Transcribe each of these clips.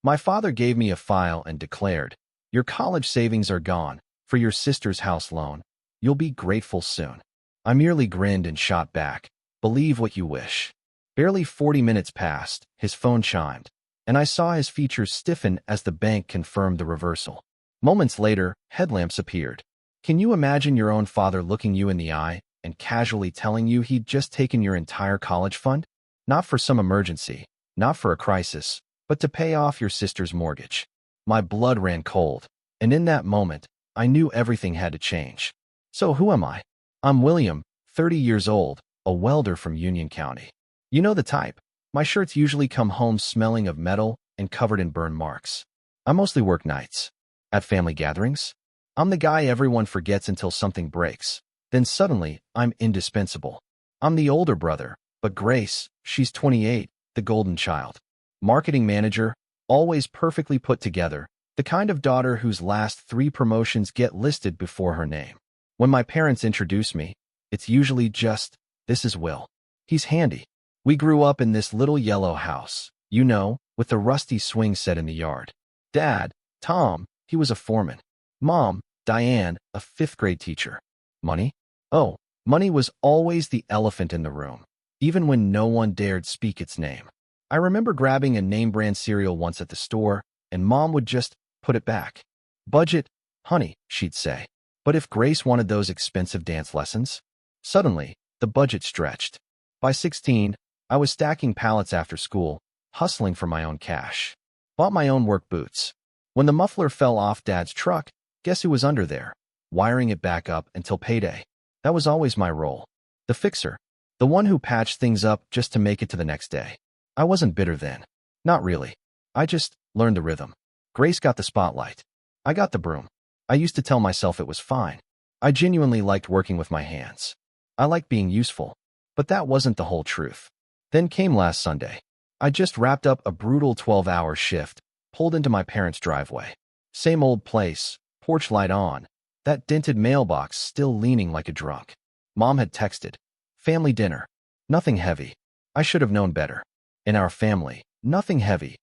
My father gave me a file and declared, "Your college savings are gone for your sister's house loan. You'll be grateful soon." I merely grinned and shot back, "Believe what you wish." Barely 40 minutes passed, his phone chimed, and I saw his features stiffen as the bank confirmed the reversal. Moments later, headlamps appeared. Can you imagine your own father looking you in the eye and casually telling you he'd just taken your entire college fund? Not for some emergency, not for a crisis, but to pay off your sister's mortgage. My blood ran cold, and in that moment, I knew everything had to change. So who am I? I'm William, 30 years old, a welder from Union County. You know the type. My shirts usually come home smelling of metal and covered in burn marks. I mostly work nights. At family gatherings, I'm the guy everyone forgets until something breaks. Then suddenly, I'm indispensable. I'm the older brother, but Grace, she's 28, the golden child. Marketing manager, always perfectly put together, the kind of daughter whose last 3 promotions get listed before her name. When my parents introduce me, it's usually just, "This is Will. He's handy." We grew up in this little yellow house, you know, with the rusty swing set in the yard. Dad, Tom, he was a foreman. Mom, Diane, a 5th-grade teacher. Money? Oh, money was always the elephant in the room, even when no one dared speak its name. I remember grabbing a name-brand cereal once at the store, and Mom would just put it back. "Budget, honey," she'd say. But if Grace wanted those expensive dance lessons, suddenly, the budget stretched. By 16, I was stacking pallets after school, hustling for my own cash. Bought my own work boots. When the muffler fell off Dad's truck, guess who was under there, wiring it back up until payday? That was always my role. The fixer. The one who patched things up just to make it to the next day. I wasn't bitter then. Not really. I just learned the rhythm. Grace got the spotlight. I got the broom. I used to tell myself it was fine. I genuinely liked working with my hands. I liked being useful. But that wasn't the whole truth. Then came last Sunday. I just wrapped up a brutal 12-hour shift, pulled into my parents' driveway. Same old place, porch light on, that dented mailbox still leaning like a drunk. Mom had texted. Family dinner. Nothing heavy. I should have known better. In our family, nothing heavy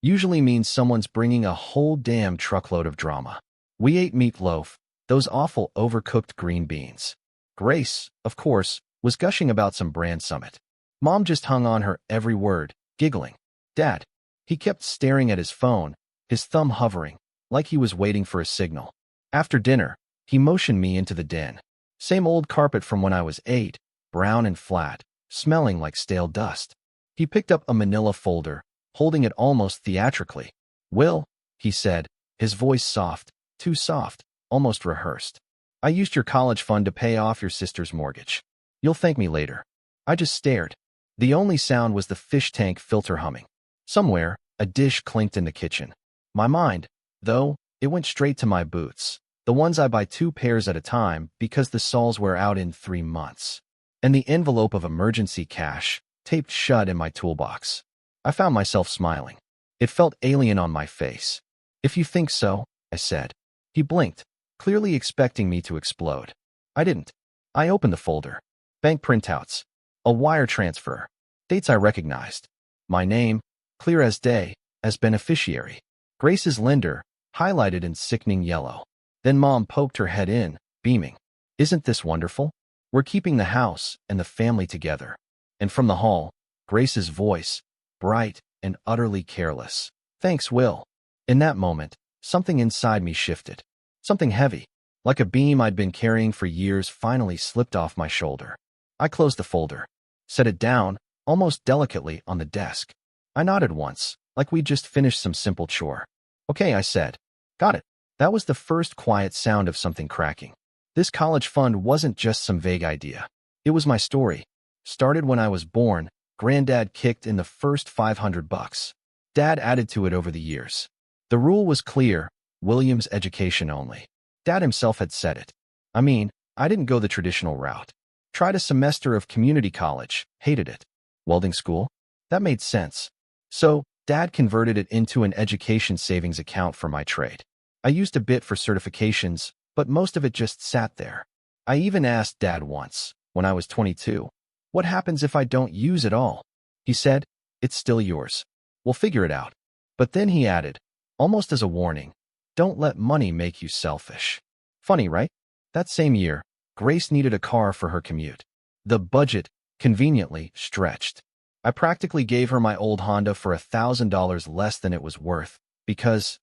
usually means someone's bringing a whole damn truckload of drama. We ate meatloaf, those awful overcooked green beans. Grace, of course, was gushing about some brand summit. Mom just hung on her every word, giggling. Dad, he kept staring at his phone, his thumb hovering, like he was waiting for a signal. After dinner, he motioned me into the den. Same old carpet from when I was 8, brown and flat, smelling like stale dust. He picked up a manila folder, holding it almost theatrically. "Will," he said, his voice soft, too soft, almost rehearsed. "I used your college fund to pay off your sister's mortgage. You'll thank me later." I just stared. The only sound was the fish tank filter humming. Somewhere, a dish clinked in the kitchen. My mind, though, it went straight to my boots, the ones I buy 2 pairs at a time because the soles wear out in 3 months. And the envelope of emergency cash, taped shut in my toolbox. I found myself smiling. It felt alien on my face. "If you think so," I said. He blinked, clearly expecting me to explode. I didn't. I opened the folder. Bank printouts. A wire transfer. Dates I recognized. My name, clear as day, as beneficiary. Grace's lender, highlighted in sickening yellow. Then Mom poked her head in, beaming. "Isn't this wonderful? We're keeping the house and the family together." And from the hall, Grace's voice, bright and utterly careless. "Thanks, Will." In that moment, something inside me shifted. Something heavy, like a beam I'd been carrying for years, finally slipped off my shoulder. I closed the folder, set it down, almost delicately, on the desk. I nodded once, like we'd just finished some simple chore. "Okay," I said. "Got it." That was the first quiet sound of something cracking. This college fund wasn't just some vague idea. It was my story. Started when I was born, Granddad kicked in the first $500. Dad added to it over the years. The rule was clear, William's education only. Dad himself had said it. I mean, I didn't go the traditional route. Tried a semester of community college, hated it. Welding school? That made sense. So, Dad converted it into an education savings account for my trade. I used a bit for certifications, but most of it just sat there. I even asked Dad once, when I was 22, "What happens if I don't use it all?" He said, "It's still yours. We'll figure it out." But then he added, almost as a warning, don't let money make you selfish. Funny, right? That same year, Grace needed a car for her commute. The budget, conveniently, stretched. I practically gave her my old Honda for $1,000 less than it was worth, because,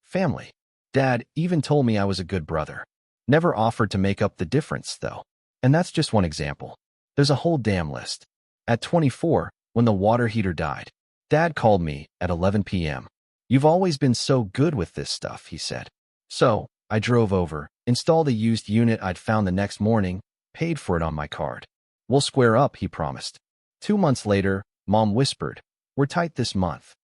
family. Dad even told me I was a good brother. Never offered to make up the difference, though. And that's just one example. There's a whole damn list. At 24, when the water heater died, Dad called me at 11 p.m. You've always been so good with this stuff, he said. So, I drove over, installed a used unit I'd found the next morning, paid for it on my card. We'll square up, he promised. 2 months later, Mom whispered, we're tight this month.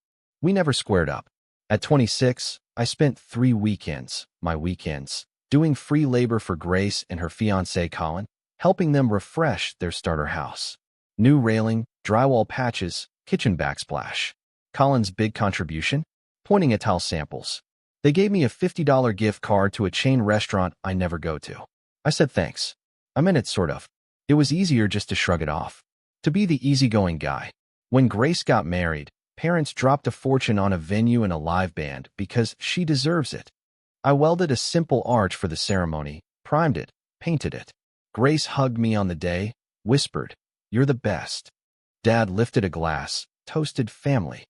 We never squared up. At 26, I spent 3 weekends, my weekends, doing free labor for Grace and her fiancé Colin, helping them refresh their starter house. New railing, drywall patches, kitchen backsplash. Colin's big contribution? Pointing at tile samples. They gave me a $50 gift card to a chain restaurant I never go to. I said thanks. I meant it sort of. It was easier just to shrug it off. To be the easygoing guy. When Grace got married, parents dropped a fortune on a venue and a live band because she deserves it. I welded a simple arch for the ceremony, primed it, painted it. Grace hugged me on the day, whispered, you're the best. Dad lifted a glass, toasted family.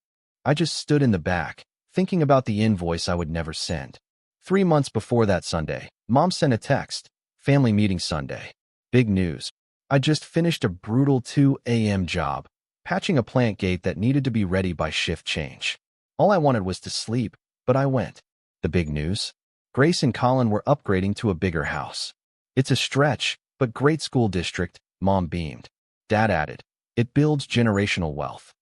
I just stood in the back, thinking about the invoice I would never send. 3 months before that Sunday, Mom sent a text, family meeting Sunday. Big news. I just finished a brutal 2 a.m. job, patching a plant gate that needed to be ready by shift change. All I wanted was to sleep, but I went. The big news? Grace and Colin were upgrading to a bigger house. It's a stretch, but great school district, Mom beamed. Dad added, it builds generational wealth.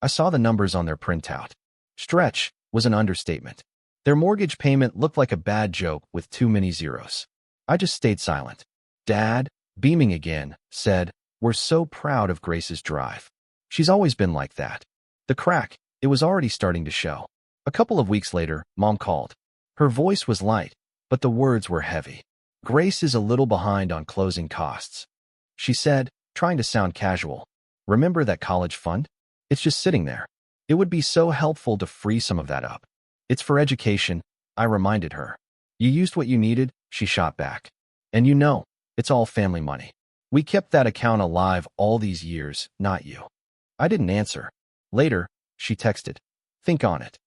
I saw the numbers on their printout. Stretch was an understatement. Their mortgage payment looked like a bad joke with too many zeros. I just stayed silent. Dad, beaming again, said, we're so proud of Grace's drive. She's always been like that. The crack, it was already starting to show. A couple of weeks later, Mom called. Her voice was light, but the words were heavy. Grace is a little behind on closing costs. She said, trying to sound casual. Remember that college fund? It's just sitting there. It would be so helpful to free some of that up. It's for education, I reminded her. You used what you needed, she shot back. And it's all family money. We kept that account alive all these years, not you. I didn't answer. Later, she texted. Think on it.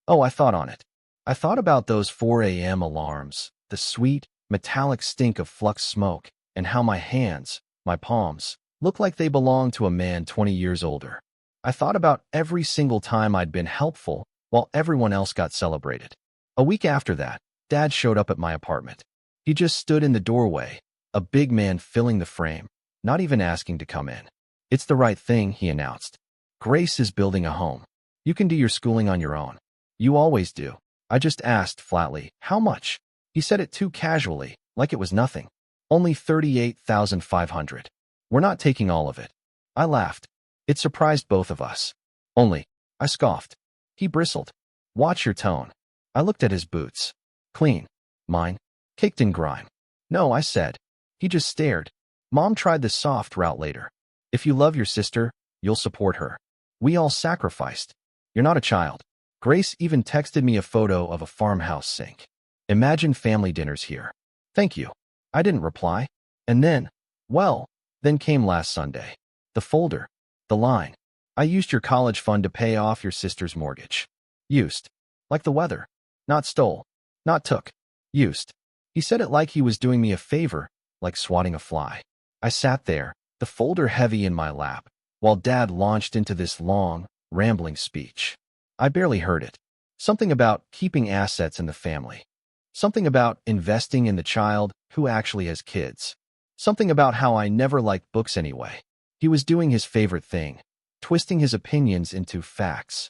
Oh, I thought on it. I thought about those 4 a.m. alarms, the sweet, metallic stink of flux smoke, and how my hands, my palms, looked like they belonged to a man 20 years older. I thought about every single time I'd been helpful while everyone else got celebrated. A week after that, Dad showed up at my apartment. He just stood in the doorway, a big man filling the frame, not even asking to come in. It's the right thing, he announced. Grace is building a home. You can do your schooling on your own. You always do. I just asked flatly, how much? He said it too casually, like it was nothing. Only $38,500. We're not taking all of it. I laughed. It surprised both of us. Only, I scoffed. He bristled. Watch your tone. I looked at his boots. Clean. Mine. Caked in grime. No, I said. He just stared. Mom tried the soft route later. If you love your sister, you'll support her. We all sacrificed. You're not a child. Grace even texted me a photo of a farmhouse sink. Imagine family dinners here. Thank you. I didn't reply. And then came last Sunday. The folder. The line. I used your college fund to pay off your sister's mortgage. Used. Like the weather. Not stole. Not took. Used. He said it like he was doing me a favor, like swatting a fly. I sat there, the folder heavy in my lap, while Dad launched into this long, rambling speech. I barely heard it. Something about keeping assets in the family. Something about investing in the child who actually has kids. Something about how I never liked books anyway. He was doing his favorite thing, twisting his opinions into facts.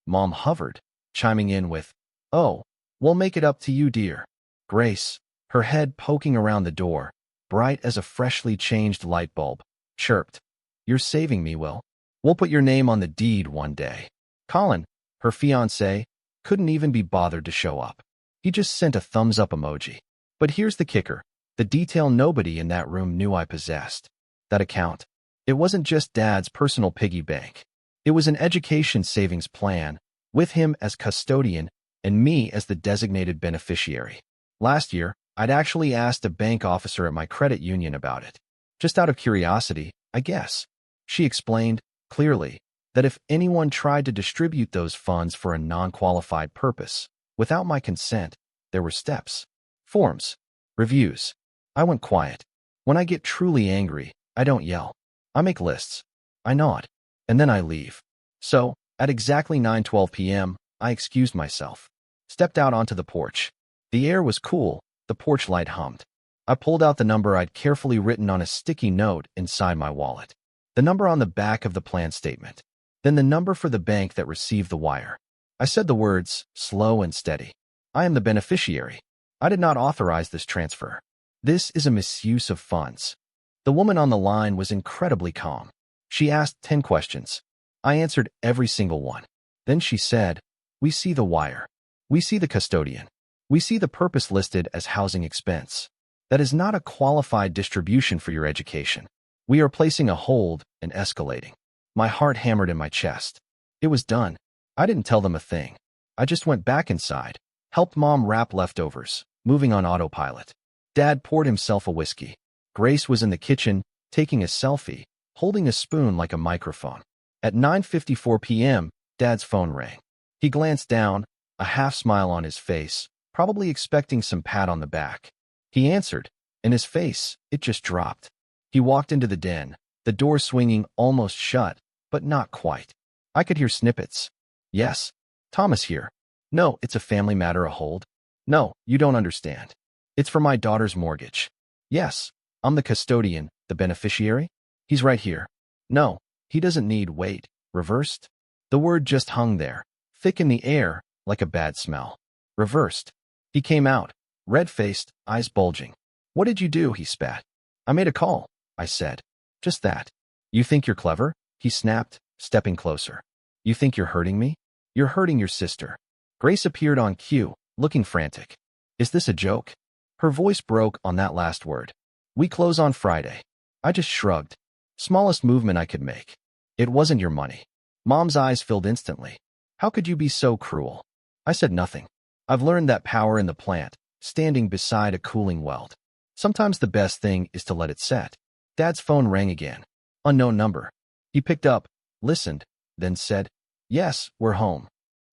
Mom hovered, chiming in with, oh, we'll make it up to you, dear. Grace, her head poking around the door, bright as a freshly changed light bulb, chirped, you're saving me, Will. We'll put your name on the deed one day. Colin, her fiancé, couldn't even be bothered to show up. He just sent a thumbs-up emoji. But here's the kicker, the detail nobody in that room knew I possessed. That account. It wasn't just Dad's personal piggy bank. It was an education savings plan with him as custodian and me as the designated beneficiary. Last year, I'd actually asked a bank officer at my credit union about it. Just out of curiosity, I guess. She explained, clearly, that if anyone tried to distribute those funds for a non-qualified purpose, without my consent, there were steps, forms, reviews. I went quiet. When I get truly angry, I don't yell. I make lists. I nod. And then I leave. So, at exactly 9:12 p.m., I excused myself. Stepped out onto the porch. The air was cool. The porch light hummed. I pulled out the number I'd carefully written on a sticky note inside my wallet. The number on the back of the plan statement. Then the number for the bank that received the wire. I said the words, slow and steady. I am the beneficiary. I did not authorize this transfer. This is a misuse of funds. The woman on the line was incredibly calm. She asked 10 questions. I answered every single one. Then she said, "We see the wire. We see the custodian. We see the purpose listed as housing expense. That is not a qualified distribution for your education. We are placing a hold and escalating." My heart hammered in my chest. It was done. I didn't tell them a thing. I just went back inside, helped Mom wrap leftovers, moving on autopilot. Dad poured himself a whiskey. Grace was in the kitchen, taking a selfie, holding a spoon like a microphone. At 9:54 p.m., Dad's phone rang. He glanced down, a half smile on his face, probably expecting some pat on the back. He answered, and his face, it just dropped. He walked into the den, the door swinging almost shut, but not quite. I could hear snippets. "Yes. Thomas here. No, it's a family matter, a hold. No, you don't understand. It's for my daughter's mortgage. Yes, I'm the custodian, the beneficiary. He's right here. No, he doesn't need wait. Reversed?" The word just hung there, thick in the air, like a bad smell. Reversed. He came out, red-faced, eyes bulging. "What did you do?" he spat. "I made a call," I said. "Just that." "You think you're clever?" he snapped, stepping closer. "You think you're hurting me? You're hurting your sister." Grace appeared on cue, looking frantic. "Is this a joke?" Her voice broke on that last word. "We close on Friday." I just shrugged. Smallest movement I could make. "It wasn't your money." Mom's eyes filled instantly. "How could you be so cruel?" I said nothing. I've learned that power in the plant, standing beside a cooling weld. Sometimes the best thing is to let it set. Dad's phone rang again. Unknown number. He picked up, listened, then said, "Yes, we're home."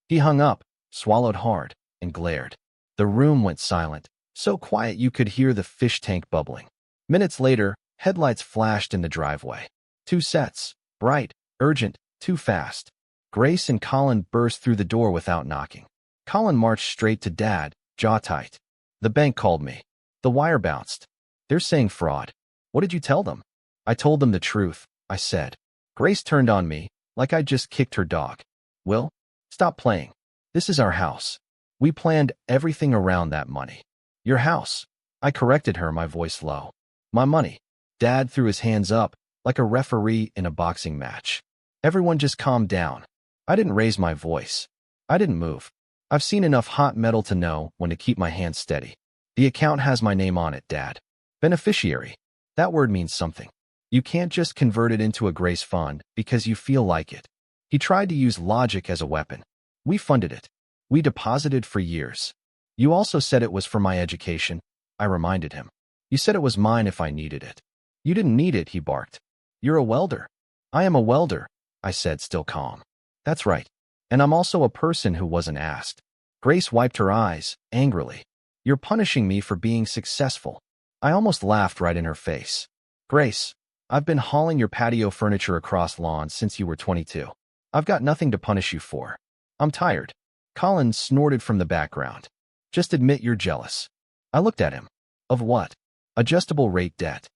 He hung up, swallowed hard, and glared. The room went silent, so quiet you could hear the fish tank bubbling. Minutes later, headlights flashed in the driveway. 2 sets, bright, urgent, too fast. Grace and Colin burst through the door without knocking. Colin marched straight to Dad, jaw tight. "The bank called me. The wire bounced. They're saying fraud." "What did you tell them?" "I told them the truth," I said. Grace turned on me, like I just kicked her dog. "Will, stop playing. This is our house. We planned everything around that money." "Your house." I corrected her, my voice low. "My money." Dad threw his hands up, like a referee in a boxing match. Everyone just calmed down. I didn't raise my voice. I didn't move. I've seen enough hot metal to know when to keep my hands steady. "The account has my name on it, Dad. Beneficiary. That word means something. You can't just convert it into a Grace fund because you feel like it." He tried to use logic as a weapon. "We funded it. We deposited for years." "You also said it was for my education," I reminded him. "You said it was mine if I needed it." "You didn't need it," he barked. "You're a welder." "I am a welder," I said, still calm. "That's right. And I'm also a person who wasn't asked." Grace wiped her eyes, angrily. "You're punishing me for being successful." I almost laughed right in her face. "Grace, I've been hauling your patio furniture across lawns since you were 22. I've got nothing to punish you for. I'm tired." Colin snorted from the background. "Just admit you're jealous." I looked at him. "Of what?" "Adjustable rate debt."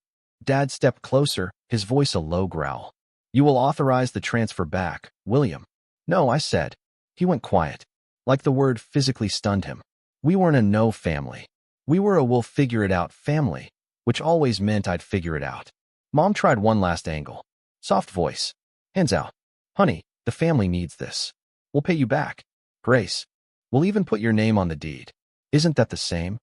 Dad stepped closer, his voice a low growl. "You will authorize the transfer back, William." "No," I said. He went quiet. Like the word physically stunned him. We weren't a no family. We were a we'll figure it out family, which always meant I'd figure it out. Mom tried one last angle. Soft voice. "Hands out. Honey, the family needs this. We'll pay you back. Grace, we'll even put your name on the deed. Isn't that the same?"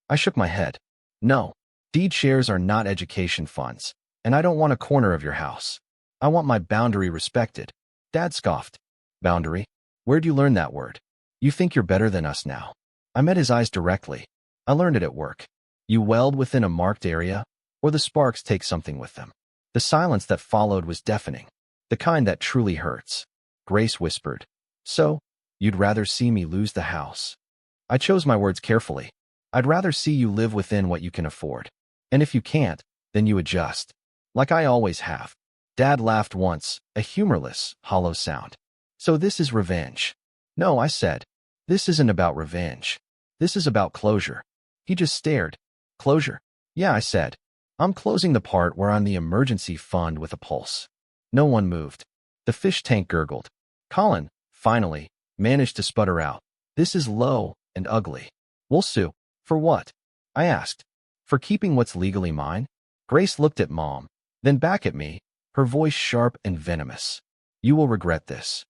I shook my head. "No, deed shares are not education funds, and I don't want a corner of your house. I want my boundary respected." Dad scoffed. "Boundary? Where'd you learn that word? You think you're better than us now. I met his eyes directly. I learned it at work. You weld within a marked area, or the sparks take something with them. The silence that followed was deafening, the kind that truly hurts. Grace whispered, "So, you'd rather see me lose the house?" I chose my words carefully. "I'd rather see you live within what you can afford. And if you can't, then you adjust. Like I always have." Dad laughed once, a humorless, hollow sound. "So this is revenge?" "No," I said. "This isn't about revenge. This is about closure." He just stared. "Closure?" "Yeah," I said. "I'm closing the part where I'm the emergency fund with a pulse." No one moved. The fish tank gurgled. Colin, finally, managed to sputter out, "This is low and ugly." "We'll sue." "For what?" I asked. "For keeping what's legally mine?" Grace looked at Mom, then back at me, her voice sharp and venomous. "You will regret this."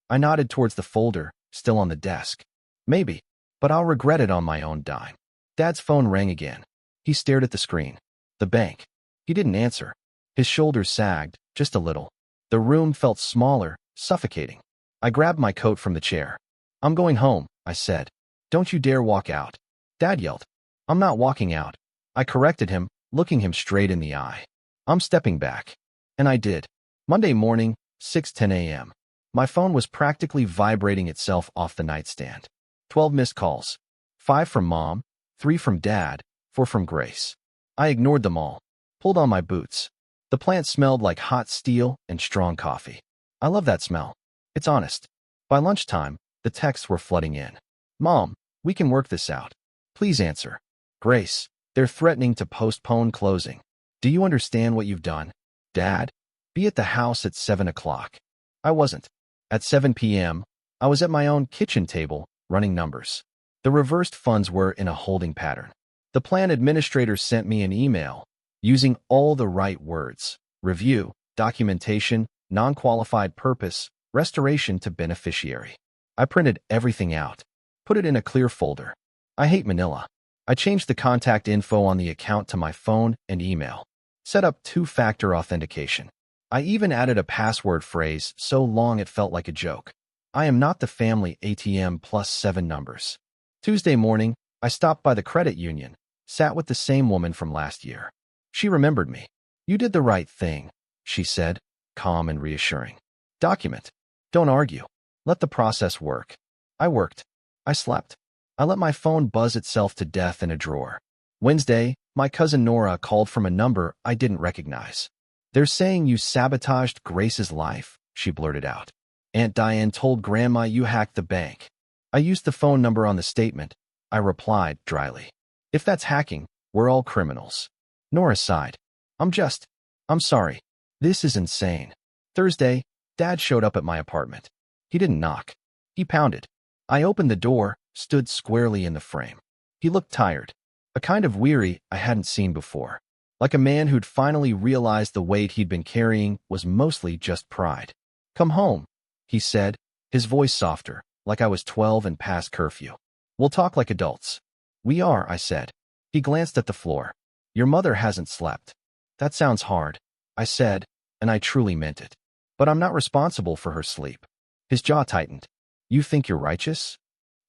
I nodded towards the folder, still on the desk. "Maybe, but I'll regret it on my own dime." Dad's phone rang again. He stared at the screen. The bank. He didn't answer. His shoulders sagged, just a little. The room felt smaller, suffocating. I grabbed my coat from the chair. "I'm going home," I said. "Don't you dare walk out." Dad yelled. "I'm not walking out." I corrected him, looking him straight in the eye. "I'm stepping back." And I did. Monday morning, 6:10 a.m. My phone was practically vibrating itself off the nightstand. 12 missed calls. 5 from Mom, 3 from Dad, 4 from Grace. I ignored them all. Pulled on my boots. The plant smelled like hot steel and strong coffee. I love that smell. It's honest. By lunchtime, the texts were flooding in. "Mom, we can work this out. Please answer." "Grace, they're threatening to postpone closing. Do you understand what you've done?" "Dad, be at the house at 7 o'clock." I wasn't. At 7 p.m., I was at my own kitchen table, running numbers. The reversed funds were in a holding pattern. The plan administrator sent me an email, using all the right words: review, documentation, non-qualified purpose, restoration to beneficiary. I printed everything out, put it in a clear folder. I hate Manila. I changed the contact info on the account to my phone and email. Set up 2-factor authentication. I even added a password phrase so long it felt like a joke. "I am not the family ATM plus 7 numbers." Tuesday morning, I stopped by the credit union, sat with the same woman from last year. She remembered me. "You did the right thing," she said, calm and reassuring. "Document. Don't argue. Let the process work." I worked. I slept. I let my phone buzz itself to death in a drawer. Wednesday, my cousin Nora called from a number I didn't recognize. "They're saying you sabotaged Grace's life," she blurted out. "Aunt Diane told Grandma you hacked the bank." I used the phone number on the statement. I replied dryly, "If that's hacking, we're all criminals." Nora sighed. I'm sorry. This is insane." Thursday, Dad showed up at my apartment. He didn't knock. He pounded. I opened the door, stood squarely in the frame. He looked tired, a kind of weary I hadn't seen before, like a man who'd finally realized the weight he'd been carrying was mostly just pride. "Come home," he said, his voice softer, like I was 12 and past curfew. "We'll talk like adults." "We are," I said. He glanced at the floor. "Your mother hasn't slept." "That sounds hard," I said, and I truly meant it. "But I'm not responsible for her sleep." His jaw tightened. "You think you're righteous?"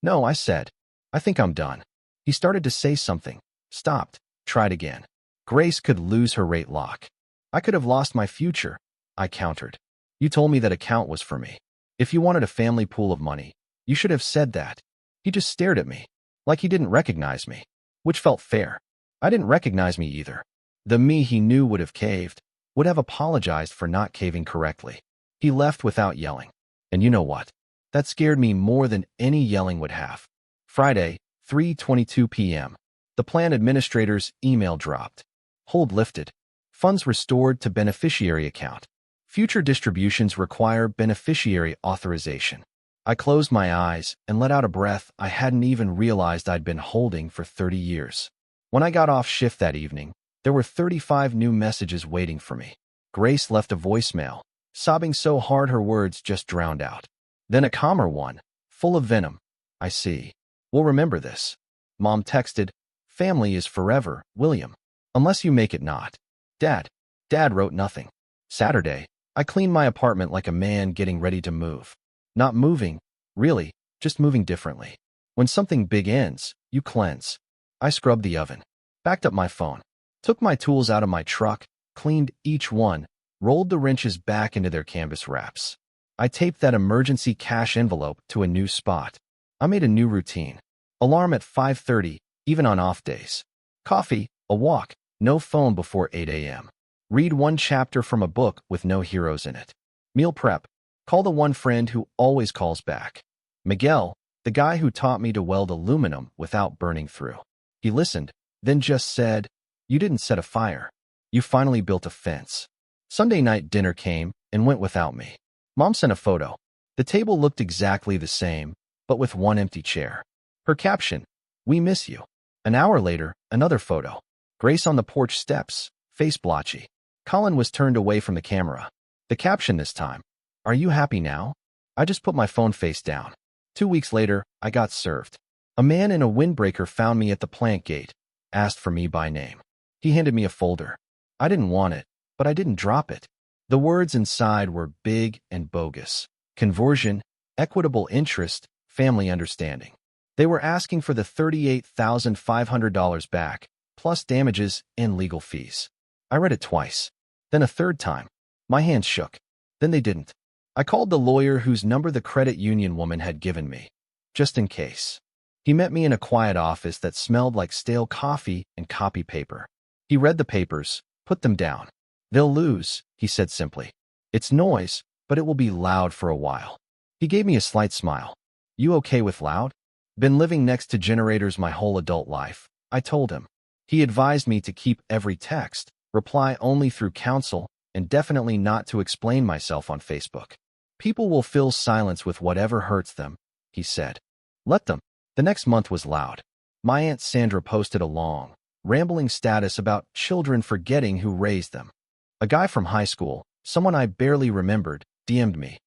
"No," I said. "I think I'm done." He started to say something, stopped, tried again. "Grace could lose her rate lock. I could have lost my future," I countered. "You told me that account was for me. If you wanted a family pool of money, you should have said that." He just stared at me, like he didn't recognize me, which felt fair. I didn't recognize me either. The me he knew would have caved, would have apologized for not caving correctly. He left without yelling. And you know what? That scared me more than any yelling would have. Friday, 3:22 p.m. The plan administrator's email dropped. Hold lifted. Funds restored to beneficiary account. Future distributions require beneficiary authorization. I closed my eyes and let out a breath I hadn't even realized I'd been holding for 30 years. When I got off shift that evening, there were 35 new messages waiting for me. Grace left a voicemail, sobbing so hard her words just drowned out. Then a calmer one, full of venom. "I see. We'll remember this." Mom texted, "Family is forever, William. Unless you make it not." Dad wrote nothing. Saturday, I cleaned my apartment like a man getting ready to move. Not moving, Really, just moving differently. When something big ends, you cleanse. I scrubbed the oven, backed up my phone, took my tools out of my truck, cleaned each one, rolled the wrenches back into their canvas wraps. I taped that emergency cash envelope to a new spot. I made a new routine. Alarm at 5:30, even on off days. Coffee, a walk, no phone before 8 a.m. Read one chapter from a book with no heroes in it. Meal prep. Call the one friend who always calls back. Miguel, the guy who taught me to weld aluminum without burning through. He listened, then just said, "You didn't set a fire. You finally built a fence." Sunday night dinner came and went without me. Mom sent a photo. The table looked exactly the same, but with one empty chair. Her caption, "We miss you." An hour later, another photo. Grace on the porch steps, face blotchy. Colin was turned away from the camera. The caption this time, "Are you happy now?" I just put my phone face down. 2 weeks later, I got served. A man in a windbreaker found me at the plant gate, asked for me by name. He handed me a folder. I didn't want it, but I didn't drop it. The words inside were big and bogus. Conversion, equitable interest, family understanding. They were asking for the $38,500 back, plus damages and legal fees. I read it twice. Then a third time. My hands shook. Then they didn't. I called the lawyer whose number the credit union woman had given me, just in case. He met me in a quiet office that smelled like stale coffee and copy paper. He read the papers, put them down. "They'll lose," he said simply. "It's noise, but it will be loud for a while." He gave me a slight smile. "You okay with loud?" "Been living next to generators my whole adult life," I told him. He advised me to keep every text, reply only through counsel, and definitely not to explain myself on Facebook. "People will fill silence with whatever hurts them," he said. "Let them." The next month was loud. My Aunt Sandra posted a long, rambling status about children forgetting who raised them. A guy from high school, someone I barely remembered, DM'd me.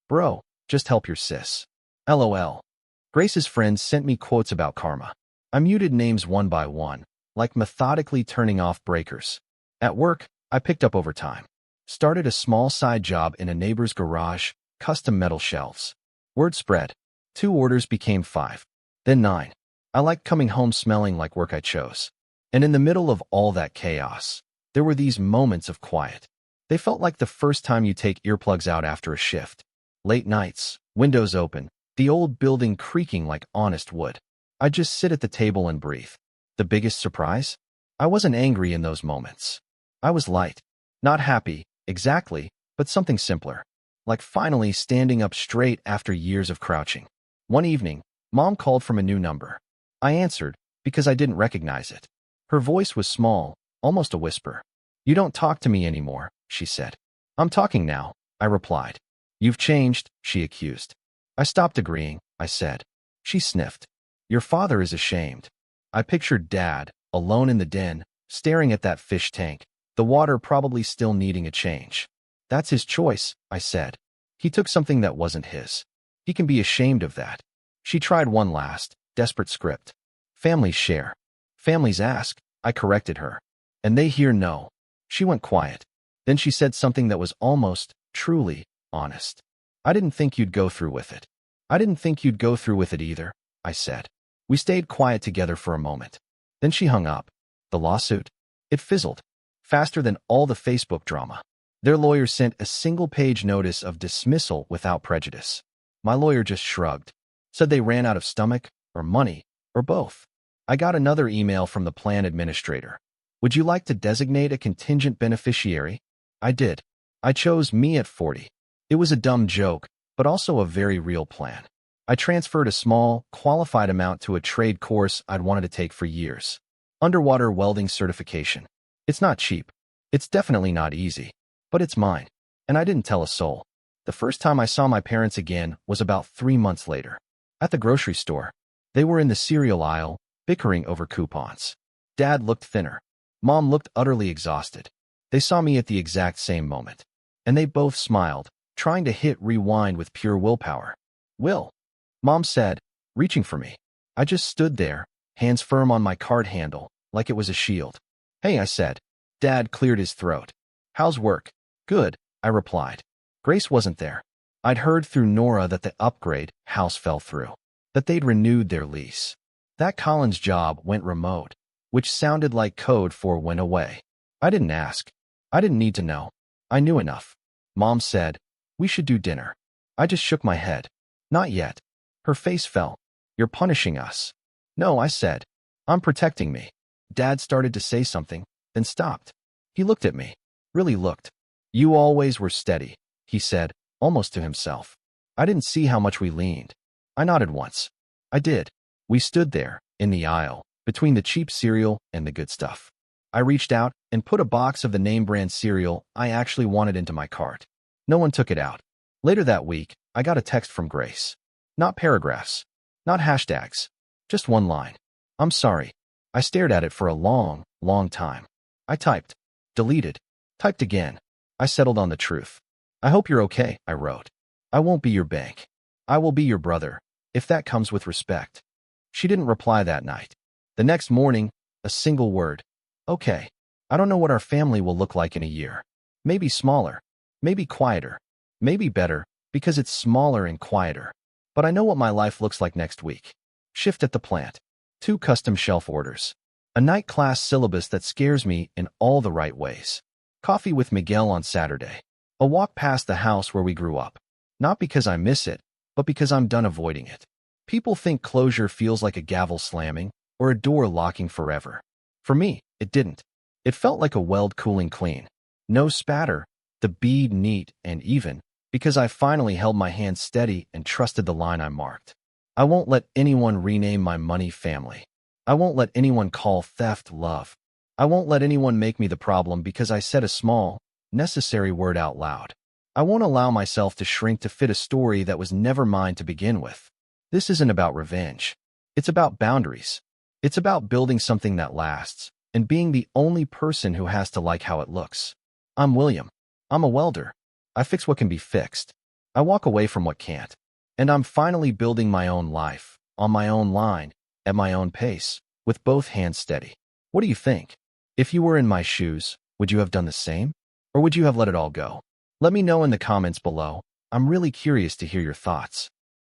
"Bro, just help your sis. LOL. Grace's friends sent me quotes about karma. I muted names one by one, like methodically turning off breakers. At work, I picked up overtime. Started a small side job in a neighbor's garage, custom metal shelves. Word spread. 2 orders became 5. Then 9. I liked coming home smelling like work I chose. And in the middle of all that chaos, there were these moments of quiet. They felt like the first time you take earplugs out after a shift. Late nights, windows open, the old building creaking like honest wood. I'd just sit at the table and breathe. The biggest surprise? I wasn't angry in those moments. I was light. Not happy, exactly, but something simpler. Like finally standing up straight after years of crouching. One evening, Mom called from a new number. I answered, because I didn't recognize it. Her voice was small, almost a whisper. "You don't talk to me anymore," she said. "I'm talking now," I replied. "You've changed," she accused. I stopped agreeing, I said. She sniffed. "Your father is ashamed." I pictured Dad, alone in the den, staring at that fish tank, the water probably still needing a change. "That's his choice," I said. "He took something that wasn't his. He can be ashamed of that." She tried one last, desperate script. "Families share. Families ask," I corrected her. "And they hear no." She went quiet. Then she said something that was almost, truly, honest. "I didn't think you'd go through with it." "I didn't think you'd go through with it either," I said. We stayed quiet together for a moment. Then she hung up. The lawsuit? It fizzled. Faster than all the Facebook drama. Their lawyer sent a single-page notice of dismissal without prejudice. My lawyer just shrugged. Said they ran out of stomach, or money, or both. I got another email from the plan administrator. "Would you like to designate a contingent beneficiary?" I did. I chose me at 40. It was a dumb joke, but also a very real plan. I transferred a small, qualified amount to a trade course I'd wanted to take for years. Underwater welding certification. It's not cheap. It's definitely not easy. But it's mine. And I didn't tell a soul. The first time I saw my parents again was about 3 months later. At the grocery store. They were in the cereal aisle, bickering over coupons. Dad looked thinner. Mom looked utterly exhausted. They saw me at the exact same moment. And they both smiled, trying to hit rewind with pure willpower. "Will," Mom said, reaching for me. I just stood there, hands firm on my card handle, like it was a shield. "Hey," I said. Dad cleared his throat. "How's work?" "Good," I replied. Grace wasn't there. I'd heard through Nora that the upgrade house fell through, that they'd renewed their lease. That Colin's job went remote, which sounded like code for went away. I didn't ask. I didn't need to know. I knew enough. Mom said, "We should do dinner." I just shook my head. "Not yet." Her face fell. "You're punishing us." "No," I said. "I'm protecting me." Dad started to say something, then stopped. He looked at me. Really looked. "You always were steady," he said, almost to himself. I didn't see how much we leaned. I nodded once. I did. We stood there, in the aisle, between the cheap cereal and the good stuff. I reached out and put a box of the name brand cereal I actually wanted into my cart. No one took it out. Later that week, I got a text from Grace. Not paragraphs. Not hashtags. Just one line. "I'm sorry." I stared at it for a long, long time. I typed. Deleted. Typed again. I settled on the truth. "I hope you're okay," I wrote. "I won't be your bank. I will be your brother, if that comes with respect." She didn't reply that night. The next morning, a single word. "Okay. I don't know what our family will look like in a year. Maybe smaller. Maybe quieter. Maybe better, because it's smaller and quieter. But I know what my life looks like next week. Shift at the plant. 2 custom shelf orders. A night class syllabus that scares me in all the right ways. Coffee with Miguel on Saturday. A walk past the house where we grew up. Not because I miss it, but because I'm done avoiding it. People think closure feels like a gavel slamming or a door locking forever. For me, it didn't. It felt like a weld cooling clean. No spatter, the bead neat and even, because I finally held my hand steady and trusted the line I marked. I won't let anyone rename my money family. I won't let anyone call theft love. I won't let anyone make me the problem because I said a small, necessary word out loud. I won't allow myself to shrink to fit a story that was never mine to begin with. This isn't about revenge. It's about boundaries. It's about building something that lasts and being the only person who has to like how it looks. I'm William. I'm a welder. I fix what can be fixed. I walk away from what can't. And I'm finally building my own life, on my own line, at my own pace, with both hands steady. What do you think? If you were in my shoes, would you have done the same? Or would you have let it all go? Let me know in the comments below. I'm really curious to hear your thoughts.